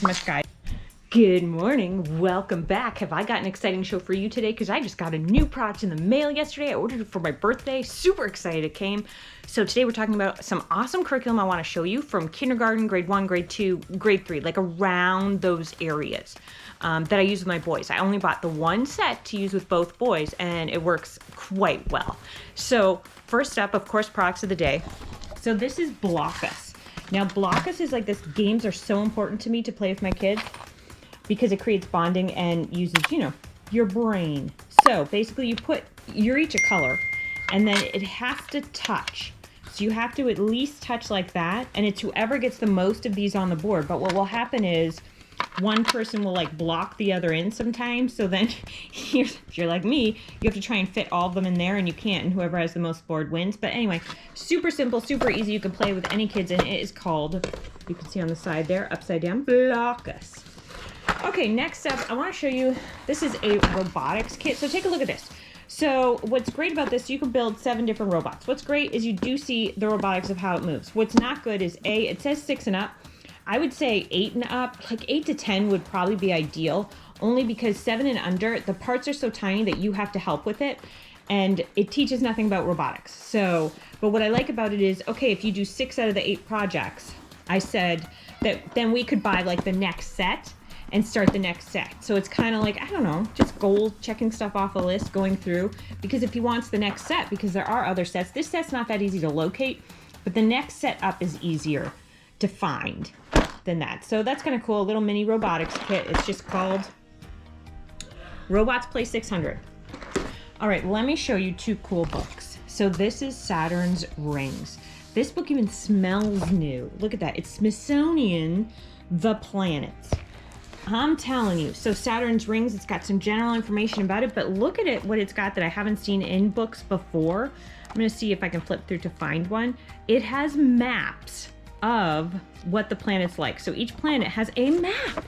Much, guys. Good morning. Welcome back. Have I got an exciting show for you today? Because I just got a new product in the mail yesterday. I ordered it for my birthday. Super excited it came. So today we're talking about some awesome curriculum I want to show you from kindergarten, grade 1, grade 2, grade 3, like around those areas that I use with my boys. I only bought the one set to use with both boys, and it works quite well. So first up, of course, products of the day. So this is Blockus. Now, Blockus is like this. Games are so important to me to play with my kids because it creates bonding and uses, your brain. So basically you're each a color, and then it has to touch. So you have to at least touch like that, and it's whoever gets the most of these on the board. But what will happen is one person will like block the other in sometimes. So then if you're like me, you have to try and fit all of them in there, and you can't, and whoever has the most board wins. But anyway, super simple, super easy. You can play with any kids, and it is called, you can see on the side there, upside down, Blockus. Okay, next up, I want to show you, this is a robotics kit. So take a look at this. So what's great about this, you can build 7 different robots. What's great is you do see the robotics of how it moves. What's not good is it says 6 and up. I would say 8 and up, like 8 to 10 would probably be ideal, only because 7 and under, the parts are so tiny that you have to help with it, and it teaches nothing about robotics. So, but what I like about it is, okay, if you do 6 out of the 8 projects, I said that then we could buy like the next set and start the next set. So it's kind of like, I don't know, just goal checking stuff off a list, going through, because if he wants the next set, because there are other sets, this set's not that easy to locate, but the next set up is easier to find than that. So that's kind of cool. A little mini robotics kit. It's just called Robots Play 600. All right, let me show you 2 cool books. So this is Saturn's Rings. This book even smells new. Look at that. It's Smithsonian The Planets. I'm telling you. So Saturn's Rings, it's got some general information about it, but look at it, what it's got that I haven't seen in books before. I'm going to see if I can flip through to find one. It has maps of what the planet's like. So each planet has a map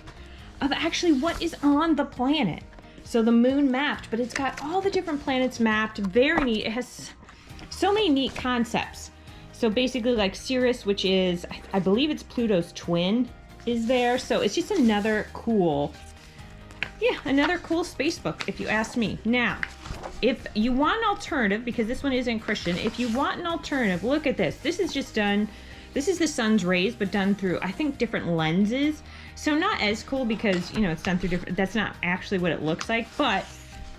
of actually what is on the planet. So the moon mapped, but it's got all the different planets mapped. Very neat. It has so many neat concepts. So basically like Sirius, which is, I believe it's Pluto's twin, is there. So it's just another cool space book, if you ask me. Now, if you want an alternative, because this one isn't Christian, if you want an alternative, look at this. This is just done, this is the sun's rays, but done through, I think, different lenses. So not as cool because, it's done through different, that's not actually what it looks like, but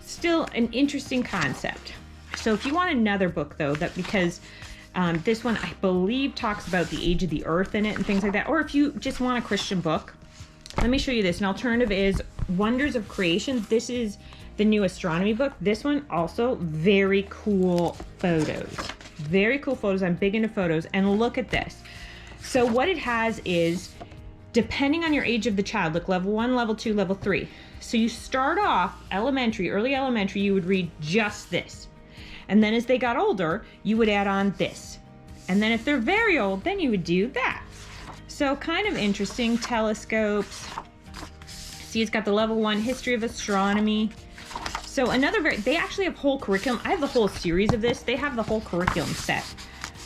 still an interesting concept. So if you want another book though, because this one, I believe, talks about the age of the earth in it and things like that. Or if you just want a Christian book, let me show you this. An alternative is Wonders of Creation. This is the new astronomy book. This one also very cool photos. Very cool photos. I'm big into photos. And look at this. So what it has is, depending on your age of the child, look, level 1, level 2, level 3. So you start off elementary, early elementary, you would read just this. And then as they got older, you would add on this. And then if they're very old, then you would do that. So kind of interesting. Telescopes. See, it's got the level 1 history of astronomy. So they actually have whole curriculum. I have the whole series of this. They have the whole curriculum set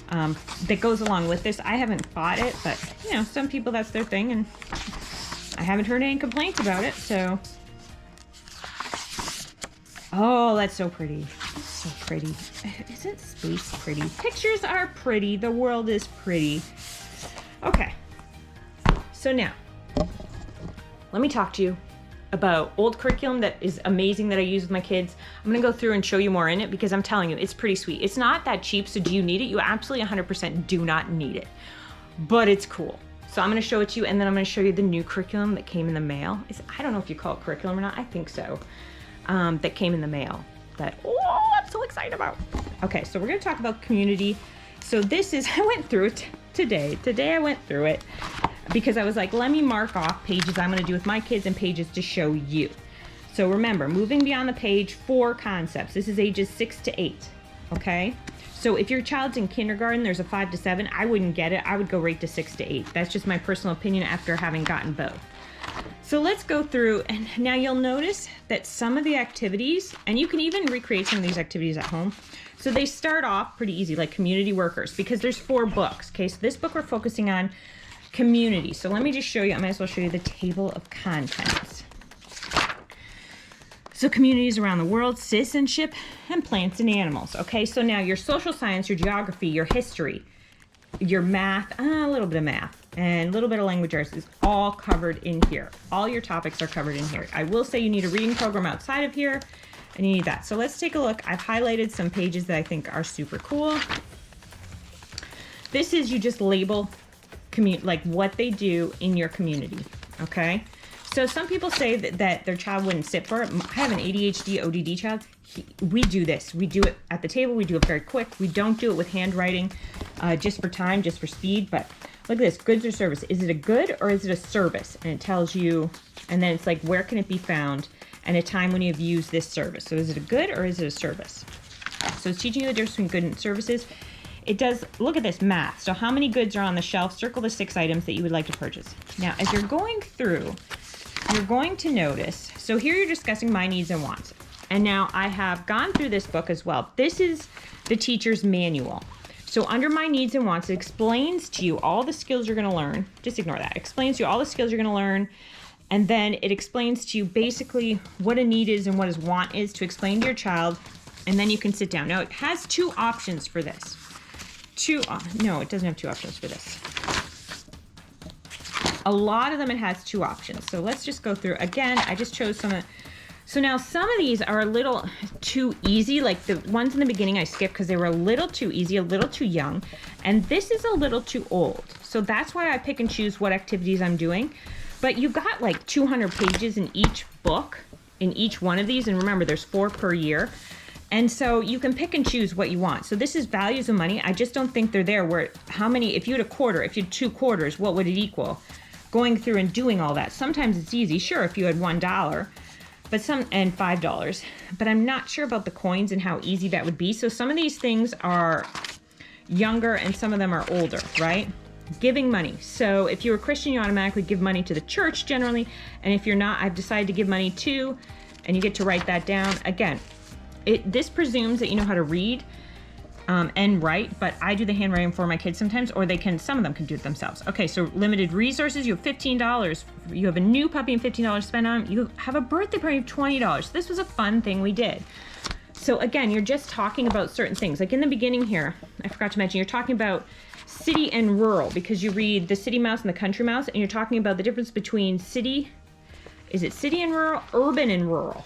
that goes along with this. I haven't bought it, but some people, that's their thing. And I haven't heard any complaints about it, so. Oh, that's so pretty. So pretty. Isn't space pretty? Pictures are pretty. The world is pretty. Okay. So now, let me talk to you about old curriculum that is amazing that I use with my kids. I'm going to go through and show you more in it because I'm telling you, it's pretty sweet. It's not that cheap, so do you need it? You absolutely 100% do not need it. But it's cool. So I'm going to show it to you, and then I'm going to show you the new curriculum that came in the mail. I don't know if you call it curriculum or not. I think so. That came in the mail that, I'm so excited about. Okay, so we're going to talk about community. So this is, I went through it today. Today I went through it because I was like, let me mark off pages I'm going to do with my kids and pages to show you. So remember, moving beyond the page, 4 concepts. This is ages 6 to 8, okay? So if your child's in kindergarten, there's a 5 to 7, I wouldn't get it. I would go right to 6 to 8. That's just my personal opinion after having gotten both. So let's go through, and now you'll notice that some of the activities, and you can even recreate some of these activities at home. So they start off pretty easy, like community workers, because there's 4 books. Okay, so this book we're focusing on Community. So let me just show you, I might as well show you the table of contents. So communities around the world, citizenship, and plants and animals. Okay, so now your social science, your geography, your history, your math, a little bit of math, and a little bit of language arts is all covered in here. All your topics are covered in here. I will say you need a reading program outside of here, and you need that. So let's take a look. I've highlighted some pages that I think are super cool. This is, you just label like what they do in your community, okay? So some people say that their child wouldn't sit for it. I have an ADHD, ODD child. We do this. We do it at the table. We do it very quick. We don't do it with handwriting just for time, just for speed. But look at this, goods or service. Is it a good or is it a service? And it tells you, and then it's like, where can it be found and a time when you've used this service. So is it a good or is it a service? So it's teaching you the difference between good and services. It does, look at this, math. So how many goods are on the shelf? Circle the 6 items that you would like to purchase. Now, as you're going through, you're going to notice, so here you're discussing my needs and wants. And now I have gone through this book as well. This is the teacher's manual. So under my needs and wants, it explains to you all the skills you're gonna learn. Just ignore that. It explains to you all the skills you're gonna learn. And then it explains to you basically what a need is and what a want is to explain to your child. And then you can sit down. Now it has 2 options for this. No, it doesn't have 2 options for this. A lot of them it has 2 options. So let's just go through. Again, I just chose some of, so now some of these are a little too easy. Like the ones in the beginning I skipped because they were a little too easy, a little too young. And this is a little too old. So that's why I pick and choose what activities I'm doing. But you got like 200 pages in each book, in each one of these. And remember, there's 4 per year. And so you can pick and choose what you want. So this is values of money. I just don't think they're there where, how many, if you had a quarter, if you had 2 quarters, what would it equal? Going through and doing all that. Sometimes it's easy. Sure, if you had $1, but and $5, but I'm not sure about the coins and how easy that would be. So some of these things are younger and some of them are older, right? Giving money. So if you're a Christian, you automatically give money to the church generally. And if you're not, I've decided to give money to, and you get to write that down. Again, this presumes that you know how to read and write, but I do the handwriting for my kids sometimes, or some of them can do it themselves. Okay, so limited resources, you have $15. You have a new puppy and $15 to spend on them. You have a birthday party of $20. This was a fun thing we did. So again, you're just talking about certain things. Like in the beginning here, I forgot to mention, you're talking about city and rural because you read the city mouse and the country mouse, and you're talking about the difference between city, is it city and rural, urban and rural?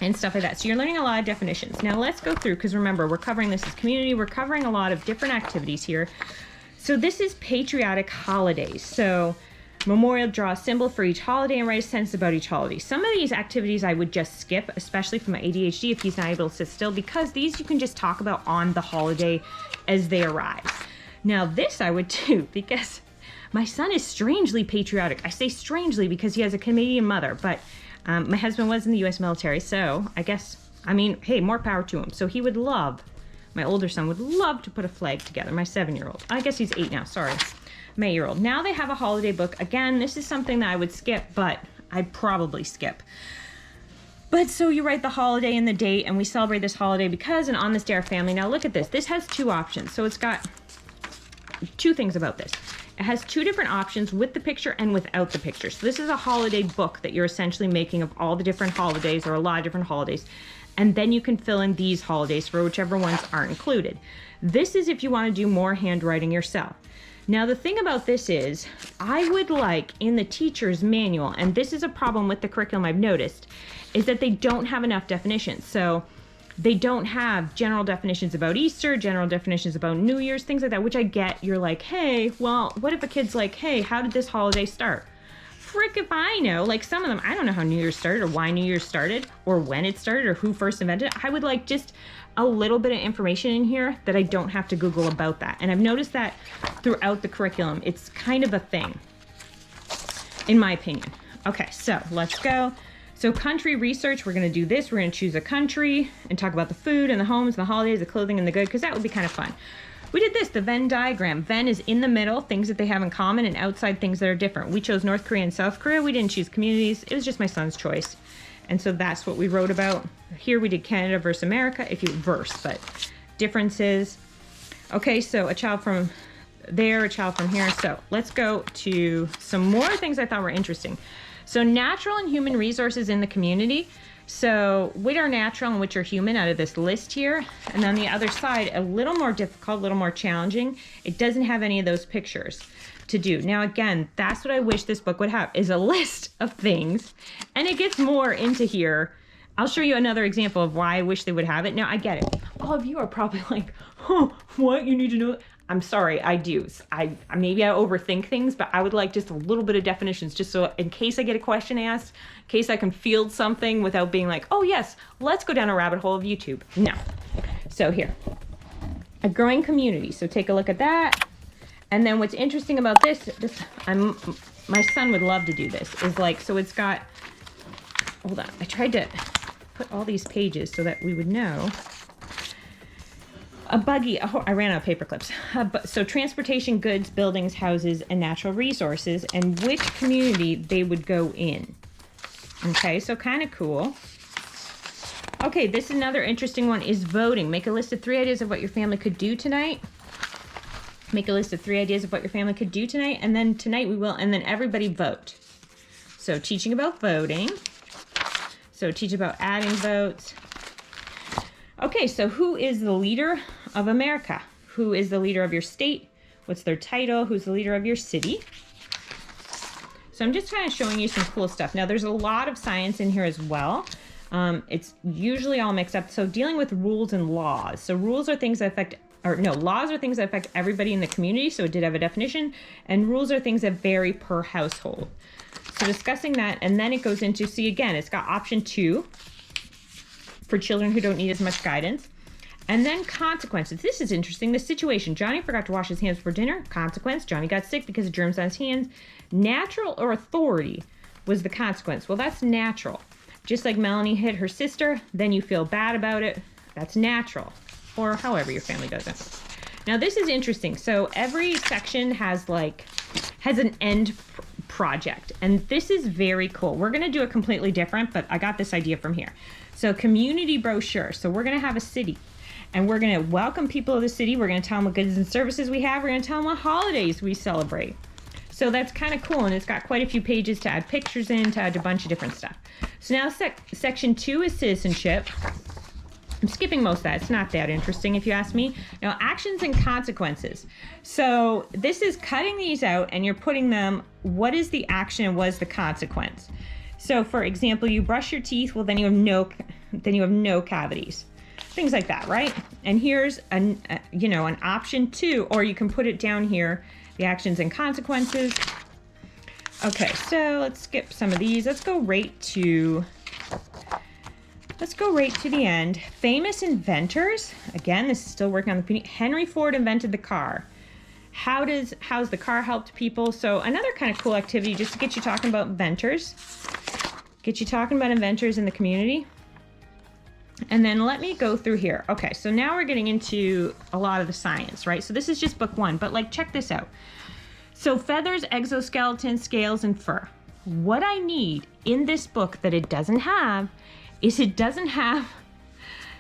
And stuff like that. So you're learning a lot of definitions. Now let's go through, because remember, we're covering this as community. We're covering a lot of different activities here. So this is patriotic holidays. So Memorial, draw a symbol for each holiday and write a sentence about each holiday. Some of these activities I would just skip, especially for my ADHD if he's not able to sit still, because these you can just talk about on the holiday as they arrive. Now this I would do because my son is strangely patriotic. I say strangely because he has a Canadian mother, but my husband was in the U.S. military, so I guess, I mean, hey, more power to him. So he would love, my older son would love to put a flag together, my 7-year-old. I guess he's 8 now, sorry. My 8-year-old. Now they have a holiday book. Again, this is something that I would skip, but I'd probably skip. But so you write the holiday and the date, and we celebrate this holiday because, and on this day, our family. Now look at this. This has 2 options. So it's got 2 things about this. It has 2 different options with the picture and without the picture. So this is a holiday book that you're essentially making of all the different holidays or a lot of different holidays. And then you can fill in these holidays for whichever ones aren't included. This is if you want to do more handwriting yourself. Now the thing about this is, I would like in the teacher's manual, and this is a problem with the curriculum I've noticed, is that they don't have enough definitions. So they don't have general definitions about Easter, general definitions about New Year's, things like that, which I get. You're like, hey, well, what if a kid's like, hey, how did this holiday start? Frick if I know. Like some of them, I don't know how New Year's started or why New Year's started or when it started or who first invented it. I would like just a little bit of information in here that I don't have to Google about that. And I've noticed that throughout the curriculum. It's kind of a thing, in my opinion. Okay, so let's go. So country research, we're gonna do this. We're gonna choose a country and talk about the food and the homes and the holidays, the clothing and the good, because that would be kind of fun. We did this, the Venn diagram. Venn is in the middle, things that they have in common, and outside things that are different. We chose North Korea and South Korea. We didn't choose communities. It was just my son's choice. And so that's what we wrote about. Here we did Canada versus America, if you but differences. Okay, so a child from there, a child from here. So let's go to some more things I thought were interesting. So natural and human resources in the community. So which are natural and which are human out of this list here. And on the other side, a little more difficult, a little more challenging. It doesn't have any of those pictures to do. Now, again, that's what I wish this book would have, is a list of things. And it gets more into here. I'll show you another example of why I wish they would have it. Now, I get it. All of you are probably like, huh, what? You need to know? I'm sorry, I do. Maybe I overthink things, but I would like just a little bit of definitions, just so in case I get a question asked, in case I can field something without being like, oh yes, let's go down a rabbit hole of YouTube. No. So here, a growing community. So take a look at that. And then what's interesting about this, my son would love to do this, is like, so it's got, hold on, I tried to put all these pages so that we would know. A buggy, I ran out of paper clips. So transportation, goods, buildings, houses, and natural resources, and which community they would go in. Okay, so kind of cool. Okay, this is another interesting one, is voting. Make a list of 3 ideas of what your family could do tonight. Make a list of 3 ideas of what your family could do tonight, and then tonight we will, and then everybody vote. So teaching about voting. So teach about adding votes. Okay, so who is the leader of America? Who is the leader of your state? What's their title? Who's the leader of your city? So I'm just kind of showing you some cool stuff. Now, there's a lot of science in here as well. It's usually all mixed up. So dealing with rules and laws. So rules are things that affect, laws are things that affect everybody in the community. So it did have a definition. And rules are things that vary per household. So discussing that, and then it goes into, see again, it's got option 2. For children who don't need as much guidance. And then consequences. This is interesting. The situation. Johnny forgot to wash his hands before dinner. Consequence. Johnny got sick because of germs on his hands. Natural or authority was the consequence. Well, that's natural. Just like Melanie hit her sister, then you feel bad about it. That's natural. Or however your family does it. Now, this is interesting. So every section has an end project. And this is very cool. We're going to do it completely different, but I got this idea from here. So community brochure. So we're going to have a city and we're going to welcome people of the city. We're going to tell them what goods and services we have. We're going to tell them what holidays we celebrate. So that's kind of cool. And it's got quite a few pages to add pictures in, to add a bunch of different stuff. So now section 2 is citizenship. I'm skipping most of that. It's not that interesting if you ask me. Now, actions and consequences. So this is cutting these out and you're putting them, what is the action and what is the consequence? So for example, you brush your teeth, well then you have no cavities. Things like that, right? And here's an option 2, or you can put it down here, the actions and consequences. Okay, so let's skip some of these. Let's go right to the end. Famous inventors. Again, this is still working on the Henry Ford invented the car. How's the car helped people? So another kind of cool activity just to get you talking about inventors. Get you talking about inventors in the community. And then let me go through here. Okay, so now we're getting into a lot of the science, right? So this is just book 1, but check this out. So feathers, exoskeleton, scales, and fur. What I need in this book that it doesn't have is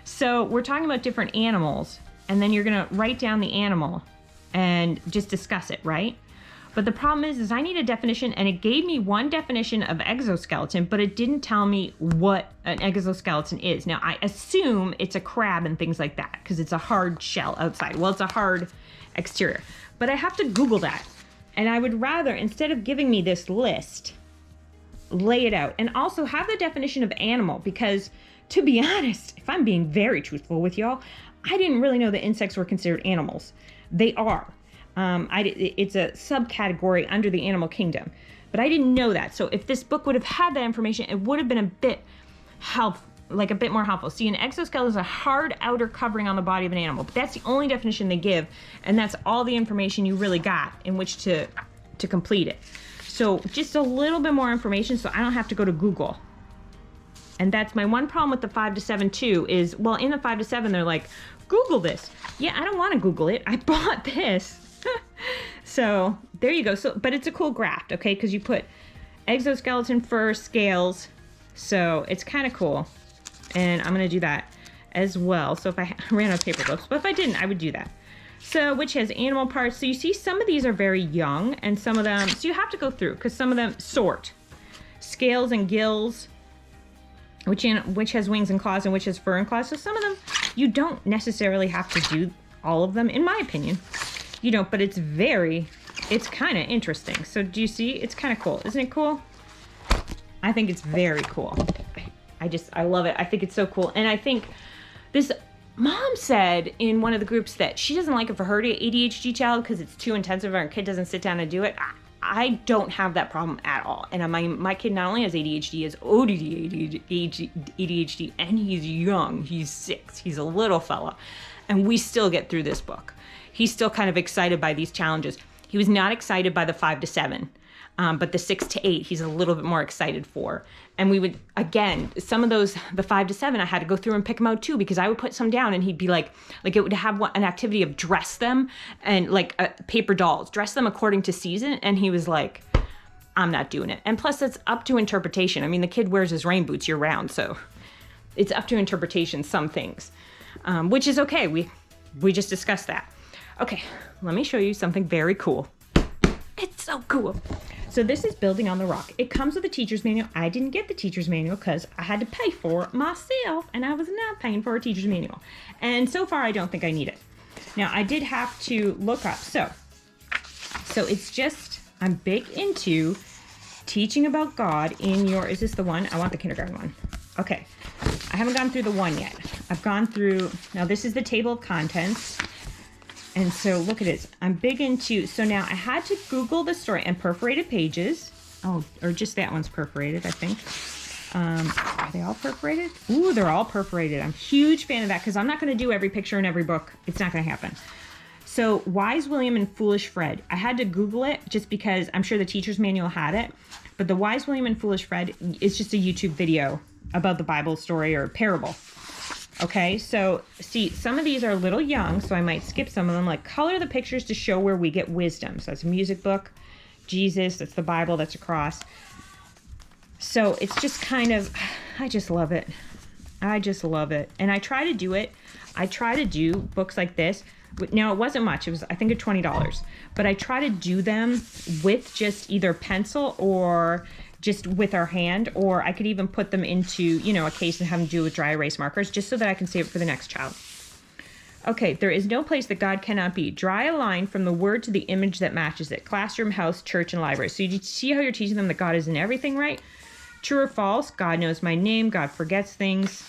so we're talking about different animals, and then you're gonna write down the animal and just discuss it, right? But the problem is I need a definition, and it gave me one definition of exoskeleton, but it didn't tell me what an exoskeleton is. Now, I assume it's a crab and things like that, because it's a hard shell outside. Well, it's a hard exterior. But I have to Google that. And I would rather, instead of giving me this list, lay it out. And also have the definition of animal, because to be honest, if I'm being very truthful with y'all, I didn't really know that insects were considered animals. They are. It's a subcategory under the animal kingdom, but I didn't know that. So if this book would have had that information, it would have been a bit more helpful. See, an exoskeleton is a hard outer covering on the body of an animal, but that's the only definition they give, and that's all the information you really got in which to complete it. So just a little bit more information so I don't have to go to Google. And that's my one problem with the 5 to 7 too, is, well, in the 5 to 7, they're like, Google this. Yeah, I don't want to Google it. I bought this. So there you go. So, but it's a cool graft, okay? Because you put exoskeleton, fur, scales. So it's kind of cool. And I'm going to do that as well. So if I ran out of paper clips, but if I didn't, I would do that. So, which has animal parts. So you see some of these are very young and some of them, so you have to go through because some of them sort. Scales and gills, which has wings and claws and which has fur and claws. So some of them, you don't necessarily have to do all of them, in my opinion. You don't, but it's kind of interesting. So do you see? It's kind of cool. Isn't it cool? I think it's very cool. I love it. I think it's so cool. And I think this mom said in one of the groups that she doesn't like it for her ADHD child because it's too intensive and her kid doesn't sit down and do it. I don't have that problem at all. And my kid not only has ADHD, he has ADHD, and he's young. He's 6. He's a little fella. And we still get through this book. He's still kind of excited by these challenges. He was not excited by the 5 to 7. But the 6 to 8, he's a little bit more excited for. And we would, again, some of those, the 5 to 7, I had to go through and pick them out too, because I would put some down and he'd be like it would have an activity of dress them and paper dolls, dress them according to season. And he was like, I'm not doing it. And plus it's up to interpretation. I mean, the kid wears his rain boots year round, so it's up to interpretation, some things, which is okay. We just discussed that. Okay, let me show you something very cool. It's so cool. So this is Building on the Rock. It comes with a teacher's manual. I didn't get the teacher's manual because I had to pay for it myself, and I was not paying for a teacher's manual. And so far, I don't think I need it. Now, I did have to look up. So it's just, I'm big into teaching about God in your, is this the one? I want the kindergarten one. Okay. I haven't gone through the one yet. I've gone through, now this is the table of contents. And so look at it. I'm big into, so now I had to Google the story and perforated pages. Oh, or just that one's perforated, I think. Are they all perforated? Ooh, they're all perforated. I'm a huge fan of that because I'm not going to do every picture in every book. It's not going to happen. So Wise William and Foolish Fred. I had to Google it just because I'm sure the teacher's manual had it. But the Wise William and Foolish Fred is just a YouTube video about the Bible story or parable. Okay, so see, some of these are a little young, so I might skip some of them, like color the pictures to show where we get wisdom. So that's a music book, Jesus, that's the Bible, that's a cross. So it's just kind of, I just love it. I just love it. And I try to do it. I try to do books like this. Now, it wasn't much. It was, I think, $20. But I try to do them with just either pencil or just with our hand, or I could even put them into, a case and have them do with dry erase markers just so that I can save it for the next child. Okay, there is no place that God cannot be. Draw a line from the word to the image that matches it. Classroom, house, church, and library. So you see how you're teaching them that God is in everything, right? True or false? God knows my name. God forgets things.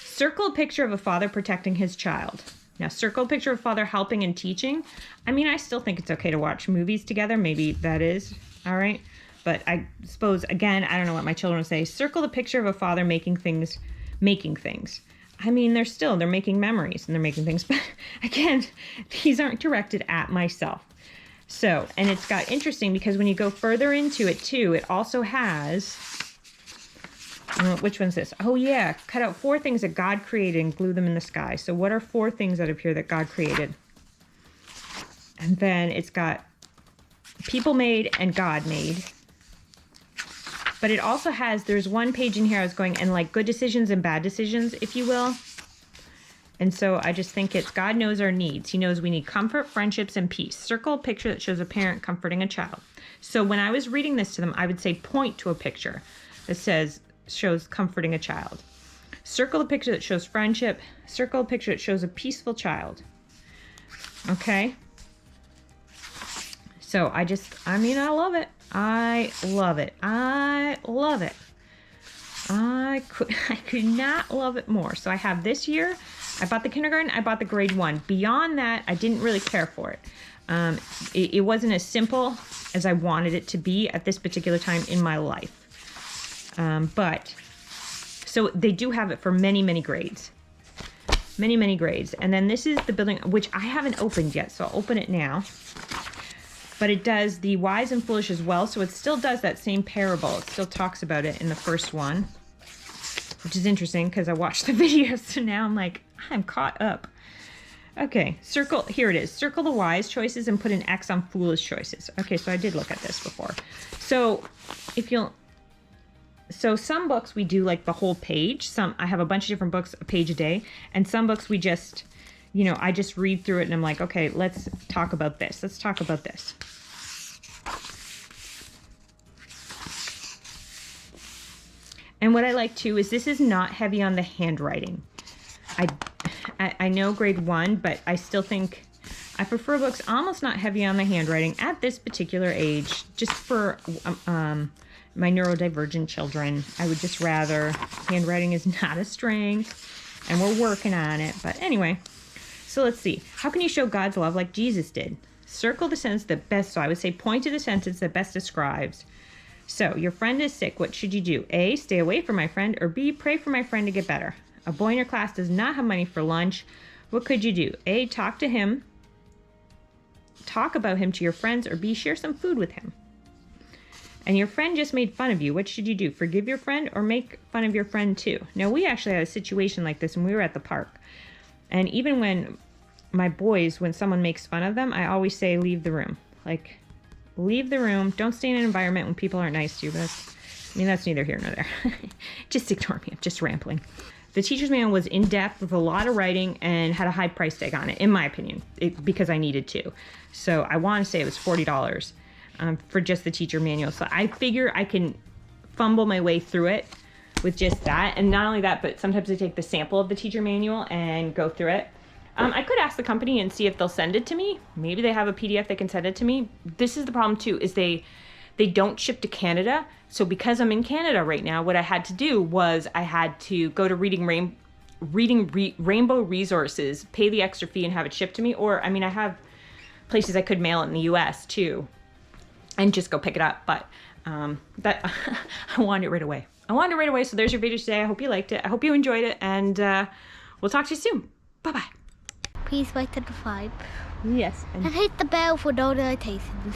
Circle a picture of a father protecting his child. Now, circle a picture of a father helping and teaching. I mean, I still think it's okay to watch movies together. Maybe that is, all right? But I suppose, again, I don't know what my children would say. Circle the picture of a father making things. I mean, they're making memories and they're making things. But again, these aren't directed at myself. So, and it's got interesting because when you go further into it too, it also has, which one's this? Oh yeah, cut out 4 things that God created and glue them in the sky. So what are 4 things that appear that God created? And then it's got people made and God made. But it also has, there's one page in here I was going, and like good decisions and bad decisions, if you will. And so I just think it's God knows our needs. He knows we need comfort, friendships, and peace. Circle a picture that shows a parent comforting a child. So when I was reading this to them, I would say point to a picture that shows comforting a child. Circle a picture that shows friendship. Circle a picture that shows a peaceful child. Okay? So I love it. I love it. I love it. I could not love it more. So I have this year, I bought the kindergarten, I bought the grade 1. Beyond that, I didn't really care for it. It wasn't as simple as I wanted it to be at this particular time in my life. But, so they do have it for many, many grades. Many, many grades. And then this is the building, which I haven't opened yet, so I'll open it now. But it does the wise and foolish as well, so it still does that same parable. It still talks about it in the first one, which is interesting because I watched the video, so now I'm like, I'm caught up. Okay, here it is. Circle the wise choices and put an X on foolish choices. Okay, so I did look at this before. So some books we do like the whole page. I have a bunch of different books, a page a day, and some books we just I just read through it and I'm like, okay, let's talk about this. Let's talk about this. And what I like too is this is not heavy on the handwriting. I know grade 1, but I still think I prefer books almost not heavy on the handwriting at this particular age, just for my neurodivergent children. I would just rather, handwriting is not a strength, and we're working on it. But anyway, so let's see. How can you show God's love like Jesus did? Circle the sentence that best, so I would say point to the sentence that best describes. So, your friend is sick. What should you do? A, stay away from my friend, or B, pray for my friend to get better. A boy in your class does not have money for lunch. What could you do? A, talk to him. Talk about him to your friends, or B, share some food with him. And your friend just made fun of you. What should you do? Forgive your friend or make fun of your friend too? Now, we actually had a situation like this when we were at the park. And even when my boys, when someone makes fun of them, I always say, leave the room. Like, leave the room. Don't stay in an environment when people aren't nice to you. But that's neither here nor there. Just ignore me. I'm just rambling. The teacher's manual was in-depth with a lot of writing and had a high price tag on it, in my opinion, because I needed to. So I want to say it was $40 for just the teacher manual. So I figure I can fumble my way through it with just that. And not only that, but sometimes I take the sample of the teacher manual and go through it. I could ask the company and see if they'll send it to me. Maybe they have a PDF they can send it to me. This is the problem too, is they don't ship to Canada. So because I'm in Canada right now, what I had to do was I had to go to Reading Rainbow Resources, pay the extra fee and have it shipped to me. Or, I have places I could mail it in the US too and just go pick it up. But that I wanted it right away. So there's your video today. I hope you liked it. I hope you enjoyed it. And we'll talk to you soon. Bye-bye. Please like and subscribe. Yes. And hit the bell for notifications.